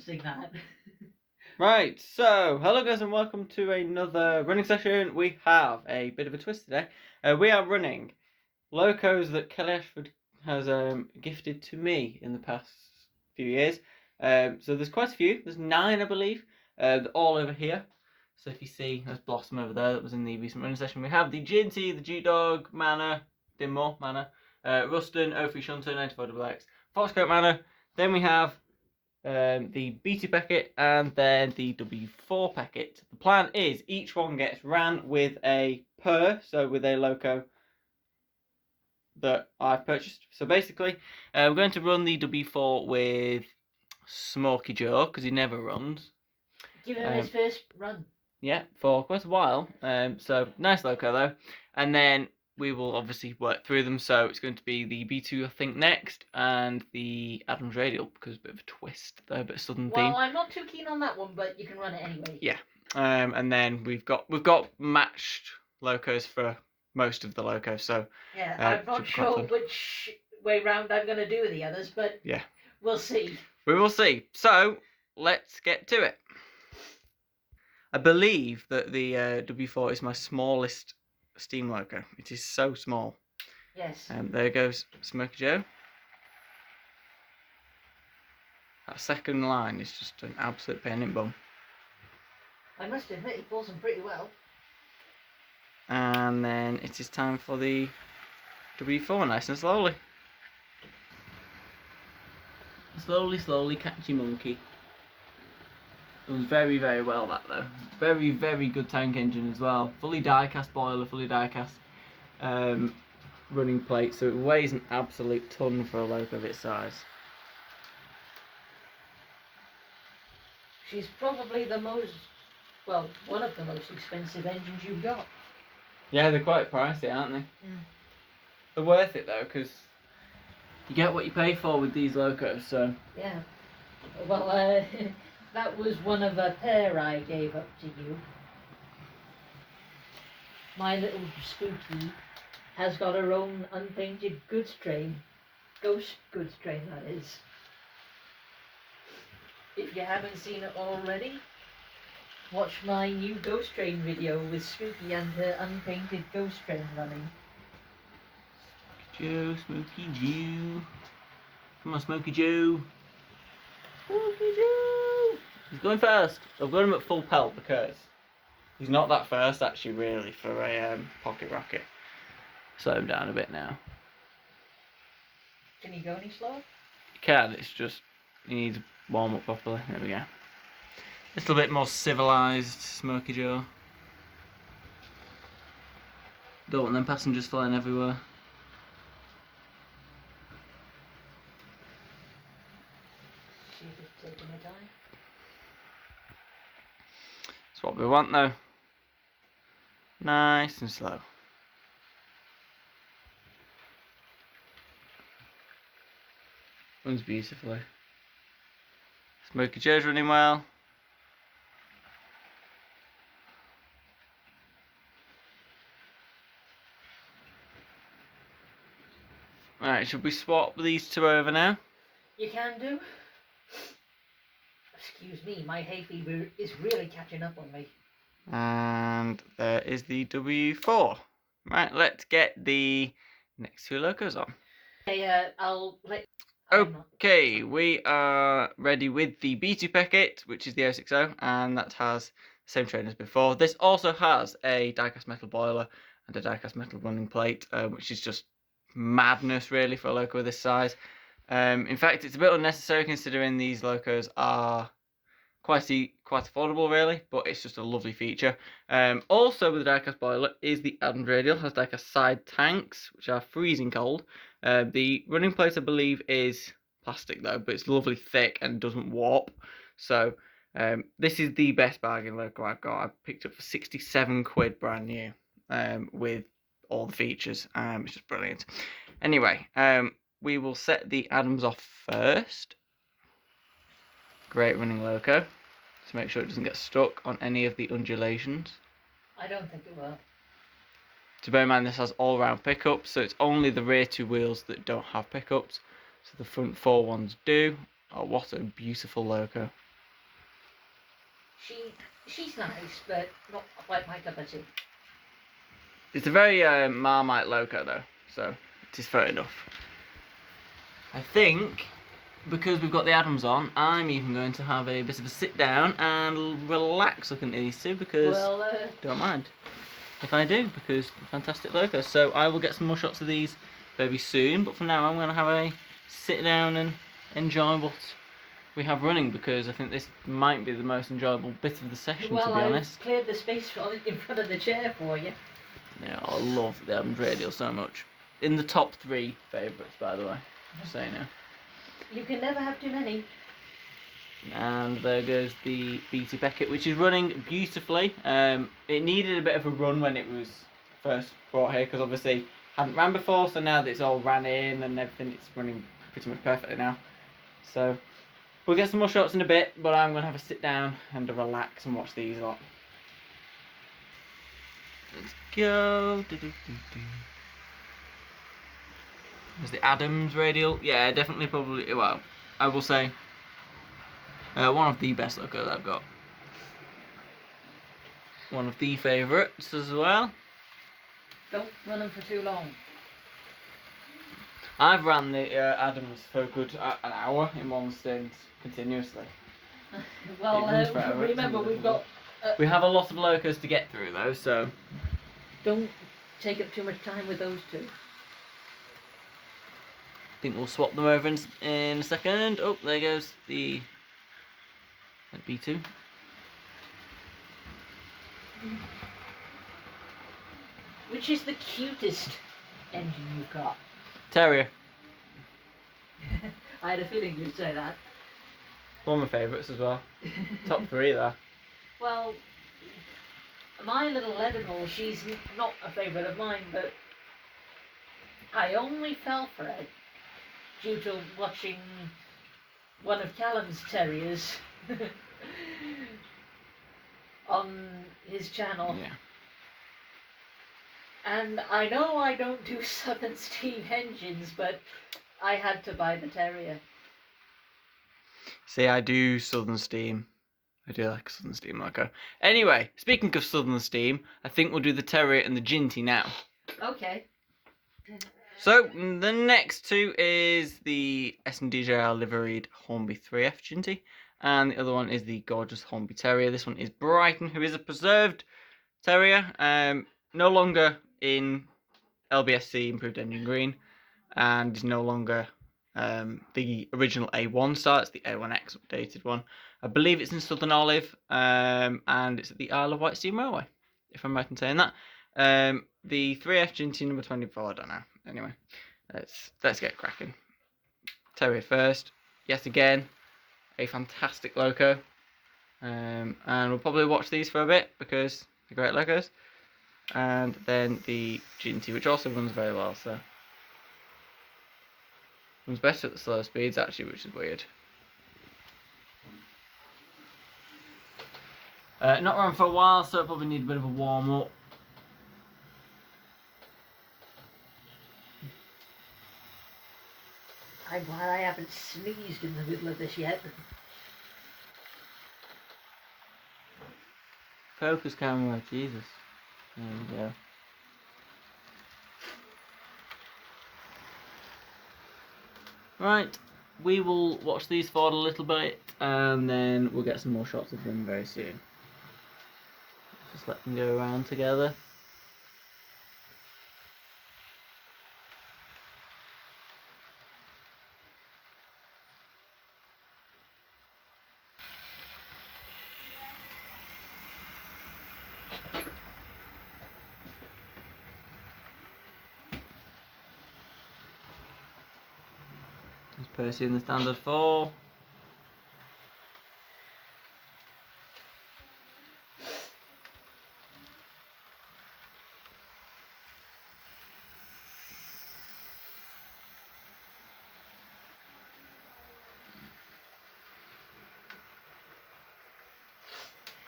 announcing that. Right, so hello guys and welcome to another running session. We have a bit of a twist today. We are running locos that Kelly Ashford has gifted to me in the past few years. So there's quite a few. There's 9, I believe. They're all over here. So if you see, there's Blossom over there that was in the recent running session. We have the GNT, the G-Dog, Manor, Dinmore, Manor, Ruston, 03 Shunter, 94XX, Foxcoat Manor. Then we have the BT packet and then the W4 packet. The plan is each one gets ran with a so with a loco that I've purchased. So basically, we're going to run the W4 with Smokey Joe because he never runs. Give him his first run. Yeah, for quite a while. So nice loco though, and then we will obviously work through them. So it's going to be the B2, I think, next, and the Adams Radial because a bit of a twist there, a bit of southern theme. Well, I'm not too keen on that one, but you can run it anyway. Yeah. And then we've got matched locos for most of the locos. So yeah, I'm not sure which way round I'm going to do the others, but yeah, we'll see. We will see. So let's get to it. I believe that the W4 is my smallest steam loco. It is so small. Yes. There goes Smokey Joe. That second line is just an absolute pain in the bum. I must admit, he pulls them pretty well. And then it is time for the W4, nice and slowly. Slowly, slowly, catchy monkey. It was very, very well that though. Very, very good tank engine as well. Fully die-cast boiler, fully die-cast running plate, so it weighs an absolute ton for a loco of its size. She's probably the most, well, one of the most expensive engines you've got. Yeah, they're quite pricey, aren't they? Yeah. They're worth it though, because you get what you pay for with these locos, so... Yeah. Well, that was one of a pair I gave up to you. My little Spooky has got her own unpainted goods train. Ghost goods train, that is. If you haven't seen it already, watch my new ghost train video with Spooky and her unpainted ghost train running. Smokey Joe. Come on, Smokey Joe. Smokey Joe. He's going first. I've got him at full pelt because he's not that fast actually, really, for a pocket rocket. Slow him down a bit now. Can he go any slower? He can. It's just he needs to warm up properly. There we go. A little bit more civilised, Smokey Joe. Don't want them passengers flying everywhere. That's what we want though. Nice and slow. Runs beautifully. Smokey Joe's running well. Right, should we swap these two over now? You can do. Excuse me, my hay fever is really catching up on me. And there is the W4. Right, let's get the next two locos on. Okay, I'll let... Okay, we are ready with the B2 packet, which is the 060, and that has the same train as before. This also has a die-cast metal boiler and a die-cast metal running plate, which is just madness, really, for a loco of this size. In fact, it's a bit unnecessary considering these locos are quite affordable, really, but it's just a lovely feature. Also with the die-cast boiler is the Adams Radial. It has die-cast side tanks, which are freezing cold. The running plate, I believe, is plastic though, but it's lovely thick and doesn't warp. So this is the best bargain loco I've got. I picked up for 67 quid brand new with all the features. It's just brilliant. Anyway, we will set the Adams off first. Great running loco. To make sure it doesn't get stuck on any of the undulations. I don't think it will. To bear in mind, this has all-round pickups, so it's only the rear two wheels that don't have pickups. So the front four ones do. Oh, what a beautiful loco. She's nice, but not quite my cup of tea. It's a very Marmite loco though, so it is fair enough. I think because we've got the Adams on, I'm even going to have a bit of a sit down and relax looking at these two because don't mind if I do, because fantastic locos. So I will get some more shots of these very soon, but for now I'm going to have a sit down and enjoy what we have running, because I think this might be the most enjoyable bit of the session, to be honest. I've cleared the space in front of the chair for you. Yeah, I love the Adams radial so much. In the top 3 favourites, by the way, just so you know. You can never have too many. And there goes the BT Beckett, which is running beautifully. It needed a bit of a run when it was first brought here, because obviously hadn't ran before, so now that it's all ran in and everything, it's running pretty much perfectly now. So we'll get some more shots in a bit, but I'm going to have a sit down and a relax and watch these lot. Let's go. There's the Adams radial. Yeah, definitely, probably, well, I will say one of the best locos I've got. One of the favourites as well. Don't run them for too long. I've ran the Adams for a good an hour in one stint continuously. Well, remember we've got... we have a lot of locos to get through though, so... Don't take up too much time with those two. I think we'll swap them over in a second. Oh, there goes the B2. Which is the cutest engine you've got? Terrier. I had a feeling you'd say that. One of my favourites as well. Top 3 there. Well, my little Lebanon, she's not a favourite of mine, but I only fell for it due to watching one of Callum's terriers on his channel. Yeah. And I know I don't do Southern Steam engines, but I had to buy the Terrier. See, I do Southern Steam. I do like Southern Steam loco. Anyway, speaking of Southern Steam, I think we'll do the Terrier and the Ginty now. Okay. So, the next two is the S&DJR liveried Hornby 3F Ginty, and the other one is the gorgeous Hornby Terrier. This one is Brighton, who is a preserved Terrier, no longer in LBSC Improved Engine Green, and is no longer the original A1 star. It's the A1X updated one. I believe it's in Southern Olive, and it's at the Isle of Wight Steam Railway, if I'm right in saying that. The 3F Ginty number 24, I don't know. Anyway, let's get cracking. Terrier first. Yet again, a fantastic loco. And we'll probably watch these for a bit because they're great locos. And then the Ginty, which also runs very well, so runs better at the slow speeds actually, which is weird. Not run for a while, so it'll probably need a bit of a warm up. I'm glad I haven't sneezed in the middle of this yet. Focus camera, Jesus. There we go. Right, we will watch these forward a little bit and then we'll get some more shots of them very soon. Just let them go around together. There's Percy in the standard 4.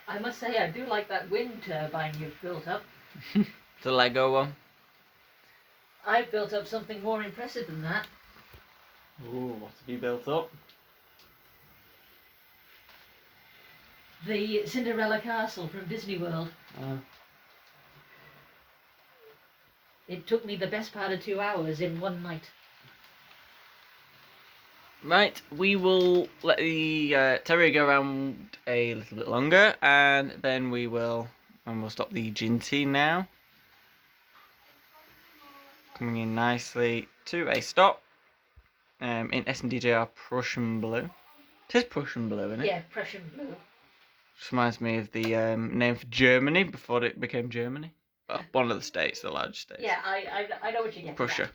I must say, I do like that wind turbine you've built up. The Lego one. I've built up something more impressive than that. Ooh, what have you built up? The Cinderella Castle from Disney World. It took me the best part of 2 hours in one night. Right, we will let the terrier go around a little bit longer, and then we'll stop the Ginty now. Coming in nicely to a stop. In SNDJR Prussian Blue. It is Prussian Blue, isn't it? Yeah, Prussian Blue. Just reminds me of the name for Germany before it became Germany. Well, one of the states, the large states. Yeah, I know what you get. Prussia.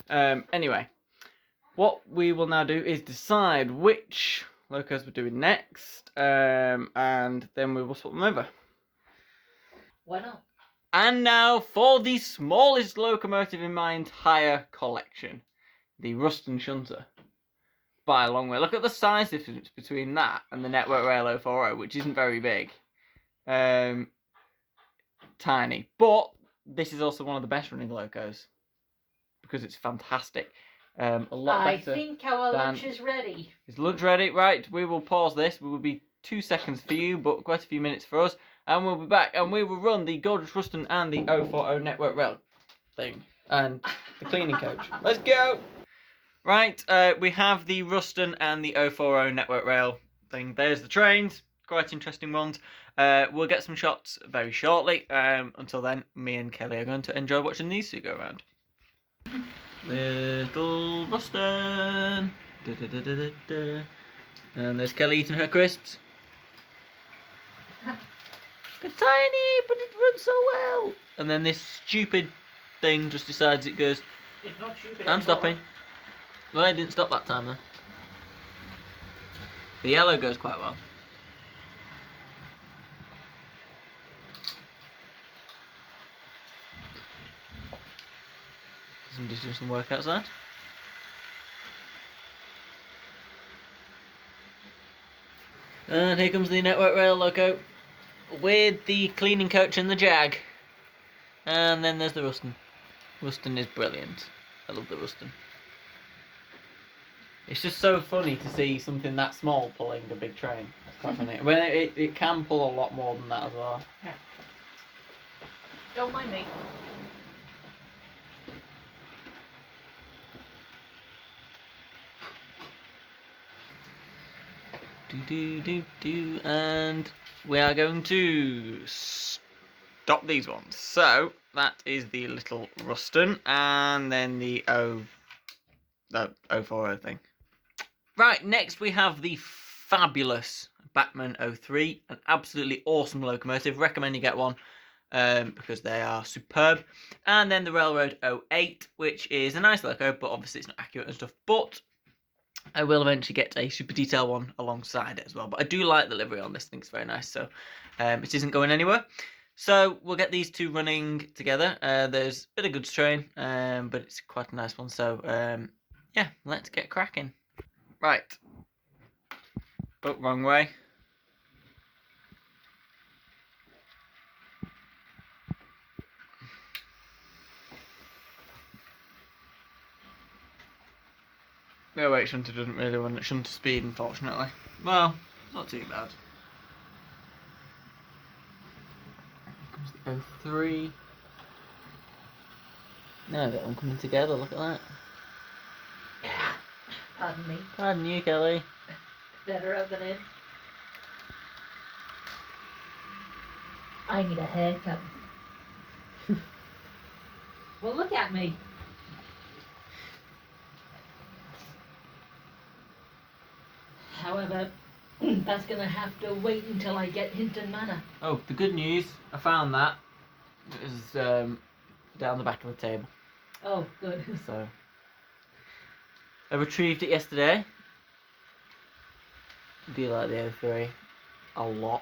Anyway, what we will now do is decide which locos we're doing next, and then we will swap them over. Why not? And now for the smallest locomotive in my entire collection, the Ruston Shunter. By a long way. Look at the size difference between that and the Network Rail 040, which isn't very big. Tiny. But this is also one of the best running locos because it's fantastic. A lot better. I think our lunch is ready. Is lunch ready? Right, we will pause this. We will be 2 seconds for you, but quite a few minutes for us. And we'll be back and we will run the gorgeous Ruston and the 040 Network Rail thing. And the cleaning coach. Let's go! Right, we have the Ruston and the 040 Network Rail thing. There's the trains. Quite interesting ones. We'll get some shots very shortly. Until then, me and Kelly are going to enjoy watching these two go around. Little Ruston. Da, da, da, da, da, da. And there's Kelly eating her crisps. It's tiny, but it runs so well. And then this stupid thing just decides it goes, It's not stupid I'm anymore. stopping. Well, I didn't stop that time though. The yellow goes quite well. Somebody's doing some work outside. And here comes the Network Rail loco with the cleaning coach and the Jag. And then there's the Ruston. Ruston is brilliant. I love the Ruston. It's just so funny to see something that small pulling a big train. It's quite funny. Well, it can pull a lot more than that as well. Yeah. Don't mind me. And we are going to stop these ones. So that is the little Ruston and then the 040 thing. Right, next we have the fabulous Batman 03, an absolutely awesome locomotive. Recommend you get one because they are superb. And then the Railroad 08, which is a nice loco, but obviously it's not accurate and stuff. But I will eventually get a super detail one alongside it as well. But I do like the livery on this. I think it's very nice. So it isn't going anywhere. So we'll get these two running together. There's a bit of goods train, but it's quite a nice one. So yeah, let's get cracking. Right. Oh, wrong way. No, wait, Shunter doesn't really run at Shunter speed, unfortunately. Well, not too bad. Here comes the 03. Now they're all coming together, look at that. Pardon me. Pardon you, Kelly. Better out than in. I need a haircut. Well, look at me. However, that's going to have to wait until I get Hinton Manor. Oh, the good news, I found that. It was down the back of the table. Oh, good. So, I retrieved it yesterday. I do like the 03 a lot.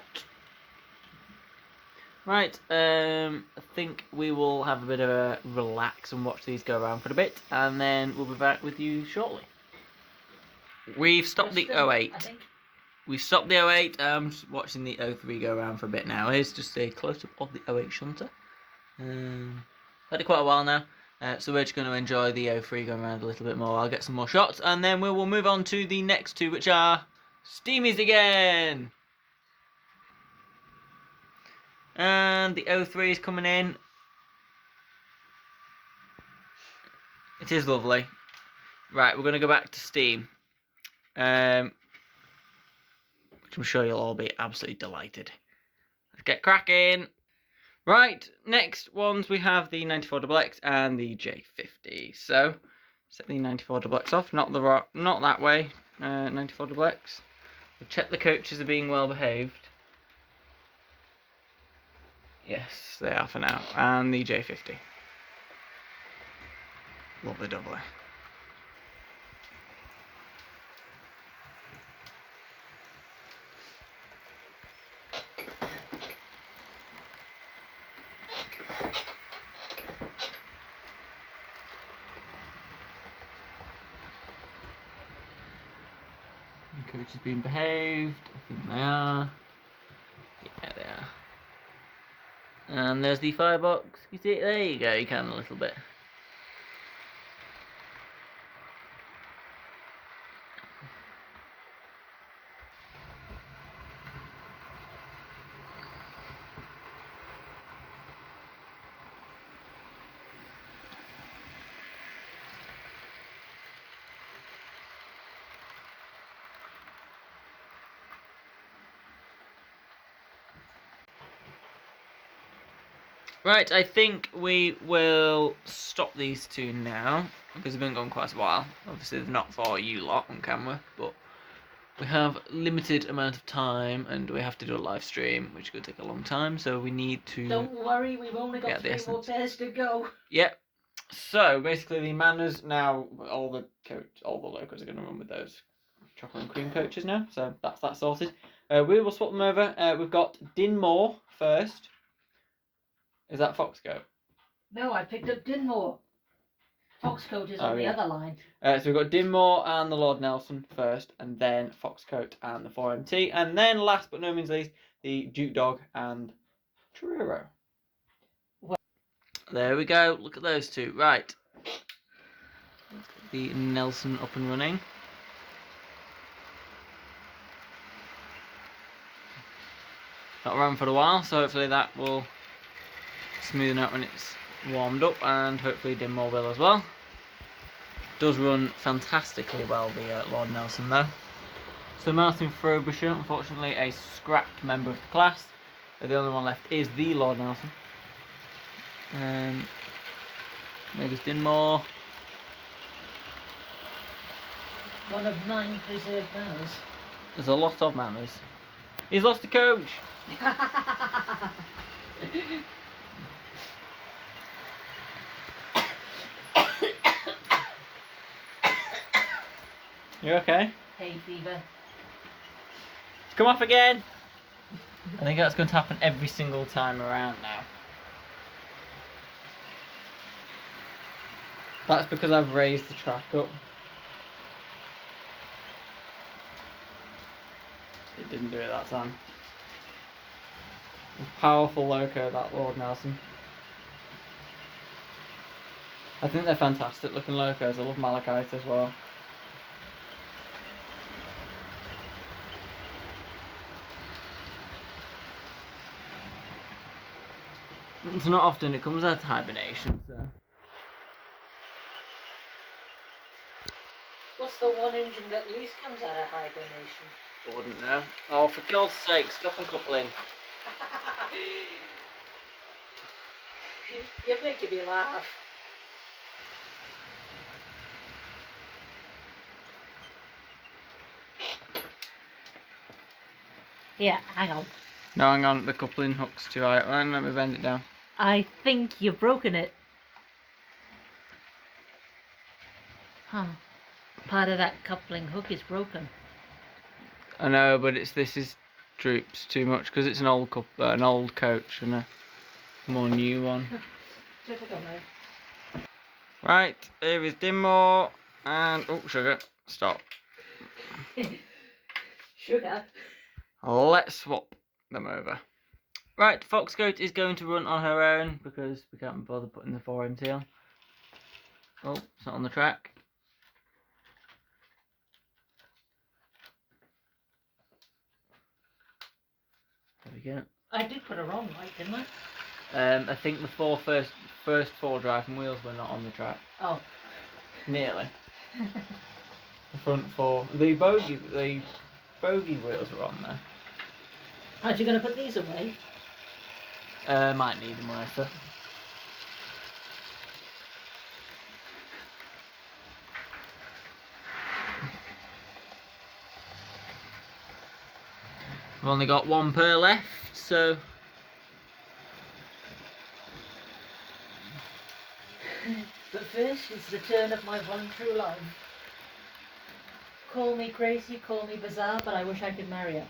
Right, I think we will have a bit of a relax and watch these go around for a bit, and then we'll be back with you shortly. We've stopped the 08. I think. We've stopped the 08. I'm just watching the 03 go around for a bit now. Here's just a close-up of the 08 Shunter. Had it quite a while now, so we're just going to enjoy the 03 going around a little bit more. I'll get some more shots, and then we will move on to the next two, which are Steamies again. And the 03 is coming in. It is lovely. Right, we're going to go back to Steam. Which I'm sure you'll all be absolutely delighted. Let's get cracking. Right, next ones we have the 94XX and the J50. So, set the 94XX off, not that way. 94XX. We'll check the coaches are being well behaved. Yes, they are for now. And the J50. Lovely doubly. The coach has been behaved. I think they are. Yeah, they are. And there's the firebox. You see it? There you go. You can a little bit. Right, I think we will stop these two now, because they've been going quite a while. Obviously, they're not for you lot on camera, but we have limited amount of time, and we have to do a live stream, which could take a long time, so we need to... Don't worry, we've only got 3 more pairs to go. Yep. So, basically, the manners now, all the locos are going to run with those chocolate and cream coaches now, so that's that sorted. We will swap them over. We've got Dinmore first. Is that Foxcoat? No, I picked up Dinmore. Foxcoat is on the other line. So we've got Dinmore and the Lord Nelson first, and then Foxcoat and the 4MT, and then last but no means least, the Duke Dog and Churro. Well, there we go. Look at those two. Right. Let's get the Nelson up and running. Not run for a while, so hopefully that will smoothen out when it's warmed up, and hopefully Dinmore will as well. Does run fantastically well, the Lord Nelson though. So Martin Frobisher, unfortunately a scrapped member of the class. The only one left is the Lord Nelson. Maybe Dinmore. One of 9 preserved manners. There's a lot of manners. He's lost a coach. You okay? Hay fever. It's come off again. I think that's going to happen every single time around now. That's because I've raised the track up. It didn't do it that time. A powerful loco, that Lord Nelson. I think they're fantastic looking locos. I love Malachite as well. It's not often it comes out of hibernation, so. What's the one engine that least comes out of hibernation? I wouldn't know. Oh, for God's sake, stop and coupling. You're making me laugh. Yeah, hang on. No, hang on, the coupling hook's too high. Let me bend it down. I think you've broken it. Huh. Part of that coupling hook is broken. I know, but this is droops too much because it's an old coach and a more new one. Right, here is Dinmore and sugar. Stop. Sugar. Let's swap them over. Right, Foxcoat is going to run on her own because we can't bother putting the 4MT on. Oh, it's not on the track. There we go. I did put her on, right, didn't I? I think the first 4 driving wheels were not on the track. Oh. Nearly. The front 4. The bogey wheels were on there. Aren't you going to put these away? Might need them later. We've only got 1 pair left, so... But first, it's the turn of my one true love. Call me crazy, call me bizarre, but I wish I could marry her.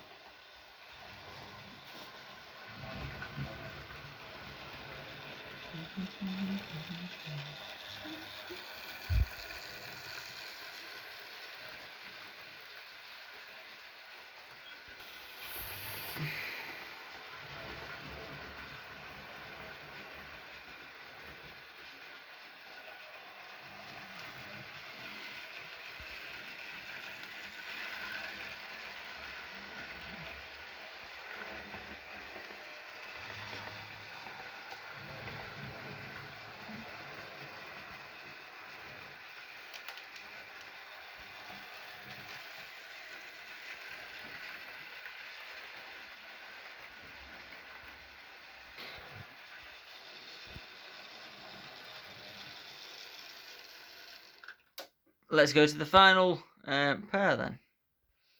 Let's go to the final pair then.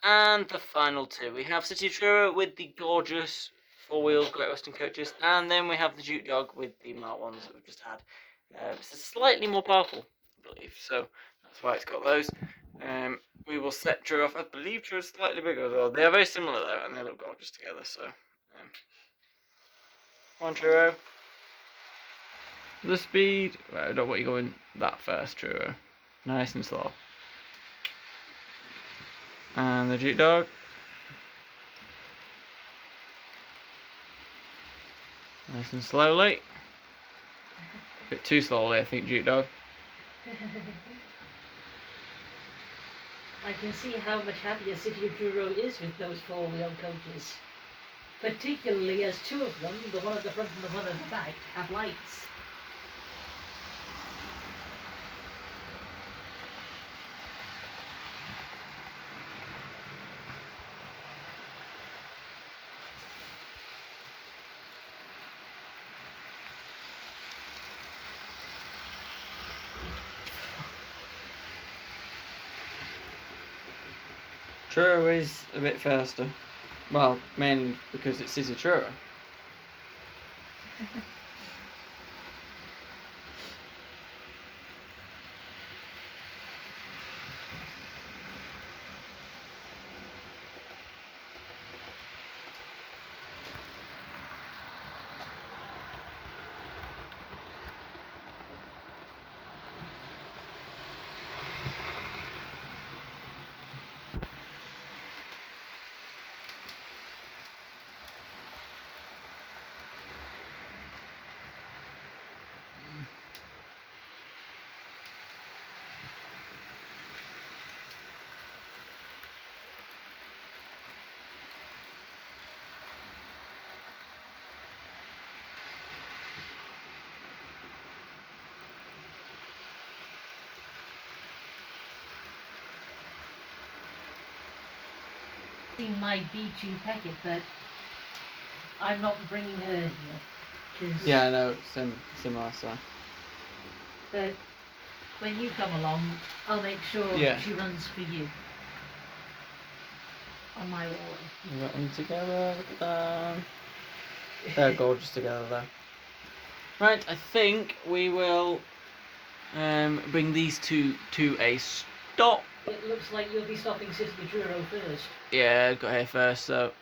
And the final 2. We have City Churro with the gorgeous 4-wheel Great Western coaches, and then we have the Duke Dog with the Mark ones that we've just had. This is slightly more powerful, I believe, so that's why it's got those. We will set Churro off. I believe Churro's slightly bigger as well. They are very similar though, and they look gorgeous together, so... Come on, Churro. The speed... Well, I don't want you going that fast, Churro. Nice and slow. And the Duke Dog. Nice and slowly. A bit too slowly, I think, Duke Dog. I can see how much happier City of Churro is with those 4-wheel coaches. Particularly as 2 of them, the one at the front and the one at the back, have lights. Churro is a bit faster. Well, mainly because it's City Churro. In my B2 packet, but I'm not bringing her here. Yeah, I know, similar, so. But when you come along, I'll make sure she runs for you. On my wall. We got them together, look at them. They're gorgeous together though. Right, I think we will bring these two to a stop. It looks like you'll be stopping City Churro first. Yeah, got here first, so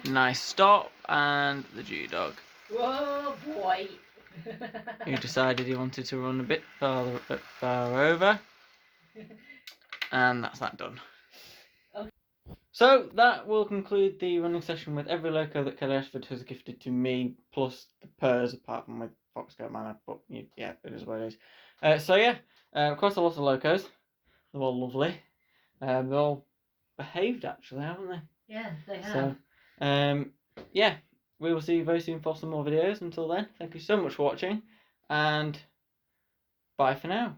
nice stop, and the G-Dog. Whoa, boy! Who decided he wanted to run a bit far over, and that's that done. Okay. So that will conclude the running session with every loco that Kelly Ashford has gifted to me, plus the pairs, apart from with Foxcoat Manor, but yeah, it is what it is. So yeah, of course a lot of locos. They're all lovely. They're all behaved actually, haven't they? Yeah, they have. So, yeah, we will see you very soon for some more videos. Until then, thank you so much for watching, and bye for now.